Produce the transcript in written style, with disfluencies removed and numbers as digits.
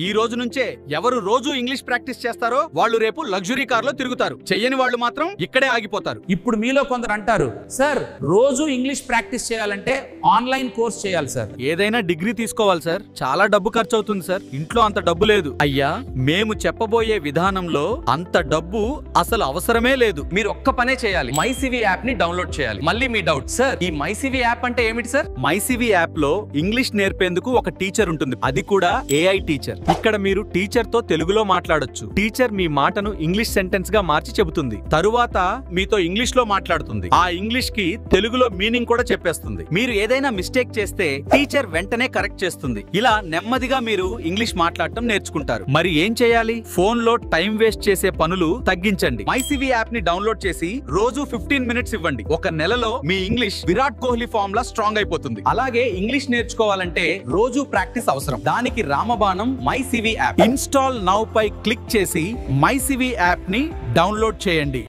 ఈ రోజు నుంచే ఎవరు రోజు ఇంగ్లీష్ ప్రాక్టీస్ చేస్తారో వాళ్ళు రేపు లగ్జరీ కార్లో తిరుగుతారు. చెయ్యని వాళ్ళు మాత్రం ఇక్కడే ఆగిపోతారు. ఇప్పుడు మీలో కొందరు అంటారు, సార్ రోజు ఇంగ్లీష్ ప్రాక్టీస్ చేయాలంటే ఆన్లైన్ కోర్స్ చేయాలి సార్. ఏదైనా డిగ్రీ తీసుకోవాలి సార్, చాలా డబ్బు ఖర్చు అవుతుంది సార్, ఇంట్లో అంత డబ్బు లేదు. అయ్యా, మేము చెప్పబోయే విధానంలో అంత డబ్బు అసలు అవసరమే లేదు. మీరు ఒక్క పనే చేయాలి, మైసివి యాప్ ని డౌన్లోడ్ చేయాలి. మళ్ళీ మీ డౌట్, సార్ ఈ మైసివి యాప్ అంటే ఏమిటి సార్? మైసివి యాప్ లో ఇంగ్లీష్ నేర్పేందుకు ఒక టీచర్ ఉంటుంది, అది కూడా ఏఐ టీచర్. ఇక్కడ మీరు టీచర్ తో తెలుగులో మాట్లాడొచ్చు. టీచర్ మీ మాటను ఇంగ్లీష్ సెంటెన్స్ గా మార్చి చెబుతుంది. తరువాత మీతో ఇంగ్లీష్ లో మాట్లాడుతుంది. ఆ ఇంగ్లీష్ కి తెలుగులో మీనింగ్ కూడా చెప్పేస్తుంది. మీరు ఏదైనా మిస్టేక్ చేస్తే టీచర్ వెంటనే కరెక్ట్ చేస్తుంది. ఇలా నెమ్మదిగా మీరు ఇంగ్లీష్ మాట్లాడటం నేర్చుకుంటారు. మరి ఏం చేయాలి? ఫోన్ లో టైం వేస్ట్ చేసే పనులు తగ్గించండి. మైసివి యాప్ ని డౌన్లోడ్ చేసి రోజు 15 మినిట్స్ ఇవ్వండి. ఒక నెలలో మీ ఇంగ్లీష్ విరాట్ కోహ్లీ ఫామ్ లా స్ట్రాంగ్ అయిపోతుంది. అలాగే ఇంగ్లీష్ నేర్చుకోవాలంటే రోజు ప్రాక్టీస్ అవసరం. దానికి రామబాణం మైసివి యాప్. ఇన్స్టాల్ నౌ పై క్లిక్ చేసి మైసివి యాప్ ని డౌన్లోడ్ చేయండి.